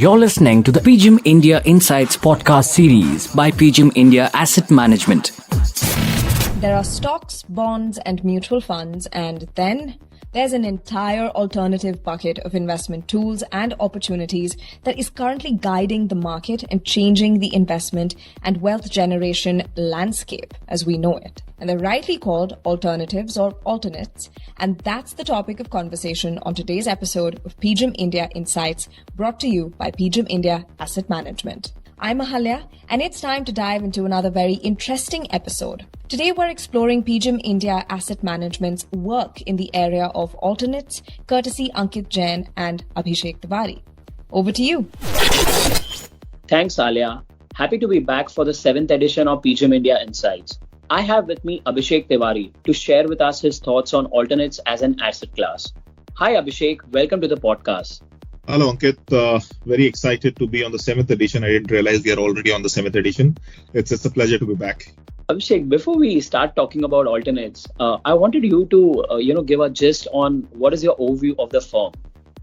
You're listening to the PGIM India Insights podcast series by PGIM India Asset Management. There are stocks, bonds, and mutual funds, and then there's an entire alternative bucket of investment tools and opportunities that is currently guiding the market and changing the investment and wealth generation landscape as we know it. And they're rightly called alternatives or alternates. And that's the topic of conversation on today's episode of PGIM India Insights, brought to you by PGIM India Asset Management. I'm Ahalya, and it's time to dive into another very interesting episode. Today we're exploring PGIM India Asset Management's work in the area of alternates, courtesy Ankit Jain and Abhishek Tiwari. Over to you. Thanks, Alia. Happy to be back for the 7th edition of PGIM India Insights. I have with me Abhishek Tiwari to share with us his thoughts on alternates as an asset class. Hi, Abhishek. Welcome to the podcast. Hello, Ankit. Very excited to be on the 7th edition. I didn't realize we are already on the 7th edition. It's a pleasure to be back. Abhishek, before we start talking about alternates, I wanted you to, give a gist on what is your overview of the firm.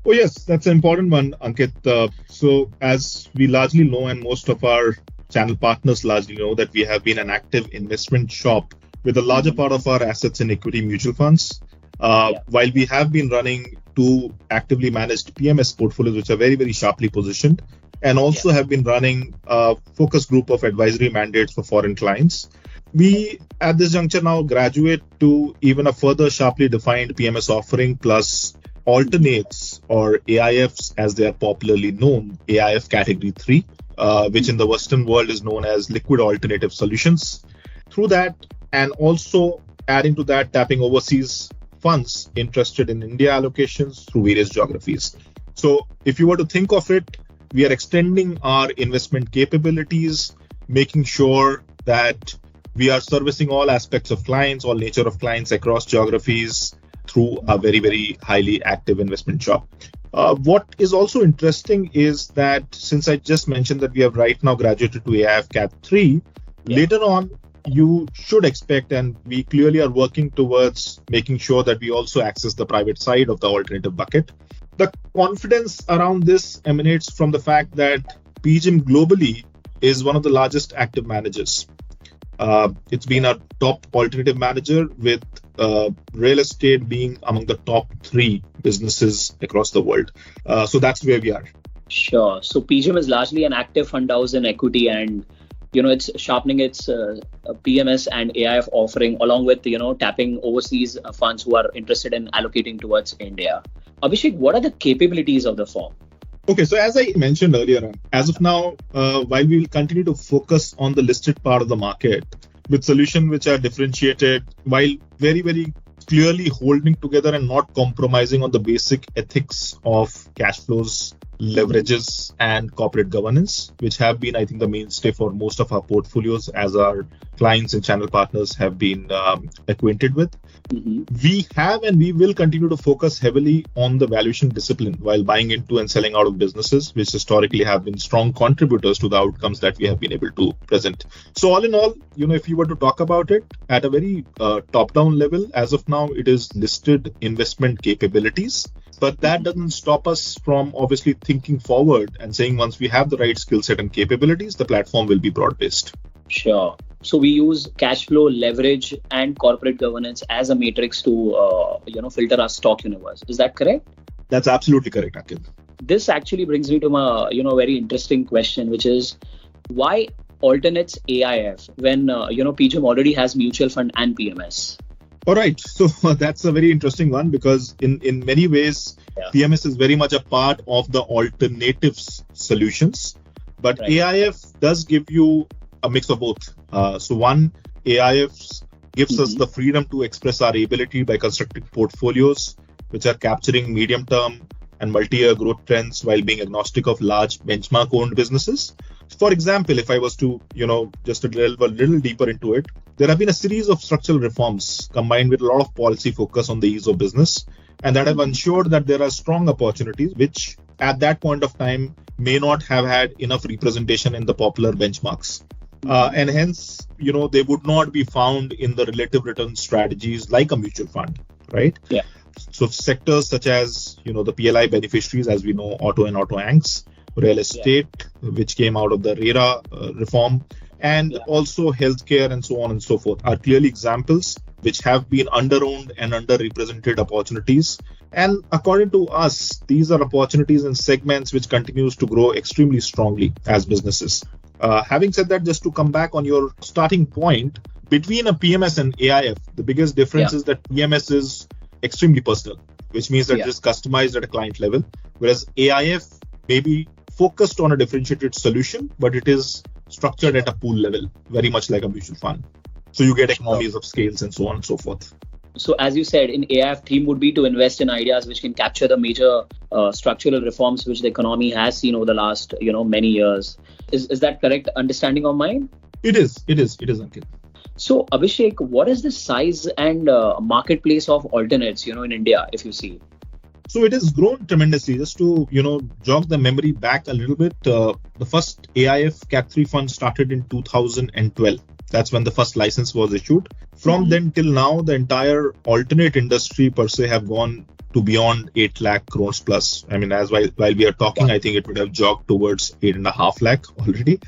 Oh, yes, that's an important one, Ankit. So as we largely know, and most of our channel partners largely know, that we have been an active investment shop with a larger part of our assets in equity mutual funds. While we have been running two actively managed PMS portfolios, which are very, very sharply positioned, and also have been running a focus group of advisory mandates for foreign clients. We, at this juncture now, graduate to even a further sharply defined PMS offering plus alternates, or AIFs as they are popularly known, AIF category 3, which in the Western world is known as liquid alternative solutions. Through that, and also adding to that, tapping overseas funds interested in India allocations through various geographies. So if you were to think of it, we are extending our investment capabilities, making sure that we are servicing all aspects of clients, all nature of clients across geographies through a very, very highly active investment shop. What is also interesting is that since I just mentioned that we have right now graduated to AIF Cat 3, later on, you should expect, and we clearly are working towards making sure that we also access the private side of the alternative bucket. The confidence around this emanates from the fact that PGIM globally is one of the largest active managers. It's been a top alternative manager, with real estate being among the top 3 businesses across the world. So that's where we are. Sure. So PGIM is largely an active fund house in equity, and it's sharpening its PMS and AIF offering, along with, tapping overseas funds who are interested in allocating towards India. Abhishek, what are the capabilities of the firm? Okay, so as I mentioned earlier, as of now, while we will continue to focus on the listed part of the market with solutions which are differentiated, while very, very clearly holding together and not compromising on the basic ethics of cash flows, leverages, and corporate governance, which have been, I think, the mainstay for most of our portfolios as our clients and channel partners have been acquainted with. We have and we will continue to focus heavily on the valuation discipline while buying into and selling out of businesses, which historically have been strong contributors to the outcomes that we have been able to present. So all in all, if you were to talk about it at a very top-down level, as of now, it is listed investment capabilities. But that doesn't stop us from obviously thinking forward and saying once we have the right skill set and capabilities, the platform will be broad-based. Sure. So we use cash flow, leverage, and corporate governance as a matrix to, filter our stock universe. Is that correct? That's absolutely correct, Ankit. This actually brings me to my, very interesting question, which is why alternates AIF when, PGIM already has mutual fund and PMS? All right. So that's a very interesting one, because in many ways, PMS is very much a part of the alternatives solutions. But right. AIF does give you a mix of both. So one, AIF gives us the freedom to express our ability by constructing portfolios which are capturing medium-term and multi-year growth trends while being agnostic of large benchmark-owned businesses. For example, if I was to, just to delve a little deeper into it, there have been a series of structural reforms combined with a lot of policy focus on the ease of business, and that have ensured that there are strong opportunities which at that point of time may not have had enough representation in the popular benchmarks. And hence, they would not be found in the relative return strategies like a mutual fund, right? Yeah. So sectors such as, the PLI beneficiaries, as we know, auto and auto anks, real estate, which came out of the RERA reform, and also healthcare and so on and so forth are clearly examples which have been under-owned and underrepresented opportunities. And according to us, these are opportunities and segments which continues to grow extremely strongly as businesses. Having said that, just to come back on your starting point, between a PMS and AIF, the biggest difference is that PMS is extremely personal, which means that it is customized at a client level, whereas AIF may be focused on a differentiated solution, but it is structured at a pool level, very much like a mutual fund. So you get economies of scales and so on and so forth. So as you said, in AIF, theme would be to invest in ideas which can capture the major structural reforms which the economy has seen over the last, many years. Is that correct understanding of mine? It is, Ankit. So Abhishek, what is the size and marketplace of alternates, in India, if you see? So it has grown tremendously. Just to, jog the memory back a little bit, the first AIF Cat 3 fund started in 2012. That's when the first license was issued. From then till now, the entire alternate industry per se have gone to beyond 8 lakh crores plus. I mean, while we are talking, I think it would have jogged towards 8.5 lakh already.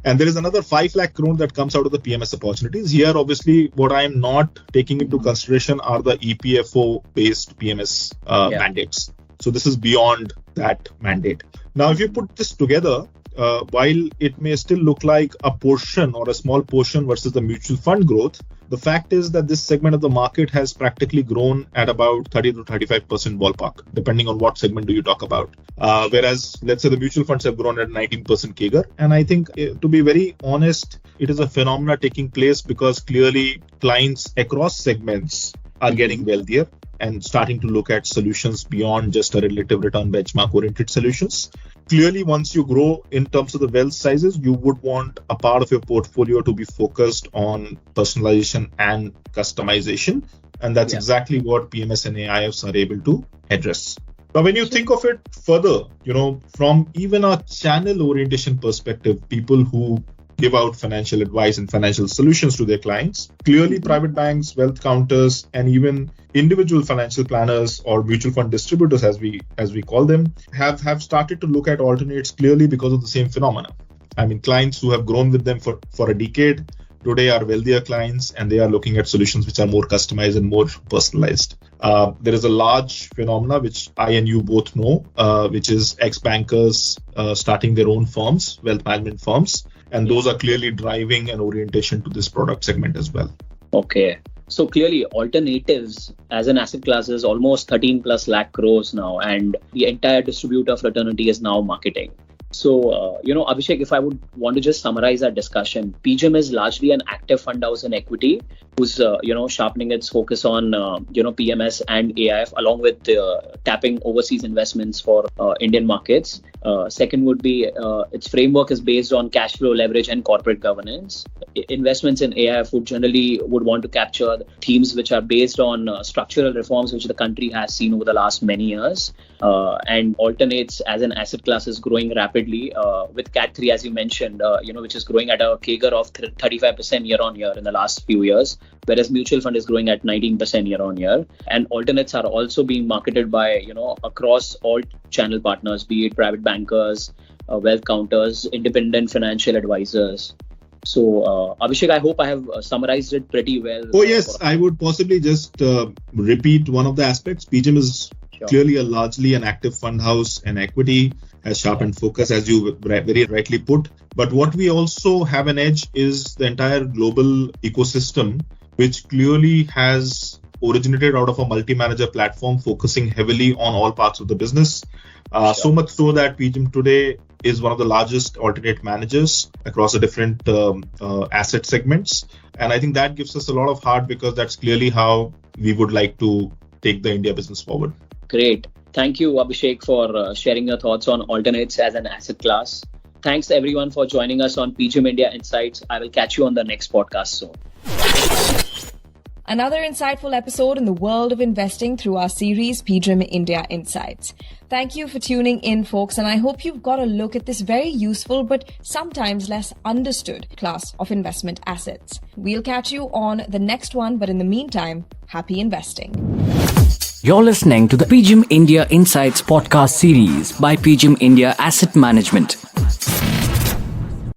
And there is another 5 lakh crore that comes out of the PMS opportunities. Here, obviously, what I am not taking into consideration are the EPFO-based PMS mandates. So this is beyond that mandate. Now, if you put this together, while it may still look like a portion or a small portion versus the mutual fund growth, the fact is that this segment of the market has practically grown at about 30 to 35% ballpark, depending on what segment do you talk about. Whereas, let's say the mutual funds have grown at 19% CAGR. And I think, to be very honest, it is a phenomena taking place because clearly clients across segments are getting wealthier and starting to look at solutions beyond just a relative return benchmark oriented solutions. Clearly, once you grow in terms of the wealth sizes, you would want a part of your portfolio to be focused on personalization and customization. And that's exactly what PMS and AIFs are able to address. Now, when you think of it further, from even a channel orientation perspective, people who give out financial advice and financial solutions to their clients, clearly private banks, wealth counters, and even individual financial planners or mutual fund distributors, as we call them, have started to look at alternates clearly because of the same phenomena. I mean, clients who have grown with them for a decade today are wealthier clients, and they are looking at solutions which are more customized and more personalized. There is a large phenomena which I and you both know, which is ex-bankers starting their own firms, wealth management firms, and those are clearly driving an orientation to this product segment as well. Okay. So clearly, alternatives as an asset class is almost 13 plus lakh crores now, and the entire distributor fraternity is now marketing. So, Abhishek, if I would want to just summarize our discussion, PGIM is largely an active fund house in equity who's, sharpening its focus on, PMS and AIF along with tapping overseas investments for Indian markets. Second would be its framework is based on cash flow leverage and corporate governance. Investments in AIF would want to capture themes which are based on structural reforms which the country has seen over the last many years. And alternates as an asset class is growing rapidly with Cat 3, as you mentioned, which is growing at a CAGR of 35% year on year in the last few years, whereas mutual fund is growing at 19% year on year. And alternates are also being marketed by, across all channel partners, be it private bankers, wealth counters, independent financial advisors. So, Abhishek, I hope I have summarized it pretty well. Oh, yes. I would possibly just repeat one of the aspects. PGIM is clearly largely an active fund house, and equity has sharpened focus, as you very rightly put. But what we also have an edge is the entire global ecosystem, which clearly has originated out of a multi-manager platform focusing heavily on all parts of the business. So much so that PGIM today is one of the largest alternate managers across the different asset segments. And I think that gives us a lot of heart because that's clearly how we would like to take the India business forward. Great. Thank you, Abhishek, for sharing your thoughts on alternates as an asset class. Thanks, everyone, for joining us on PGIM India Insights. I will catch you on the next podcast soon. Another insightful episode in the world of investing through our series PGIM India Insights. Thank you for tuning in, folks, and I hope you've got a look at this very useful but sometimes less understood class of investment assets. We'll catch you on the next one, but in the meantime, happy investing. You're listening to the PGIM India Insights podcast series by PGIM India Asset Management.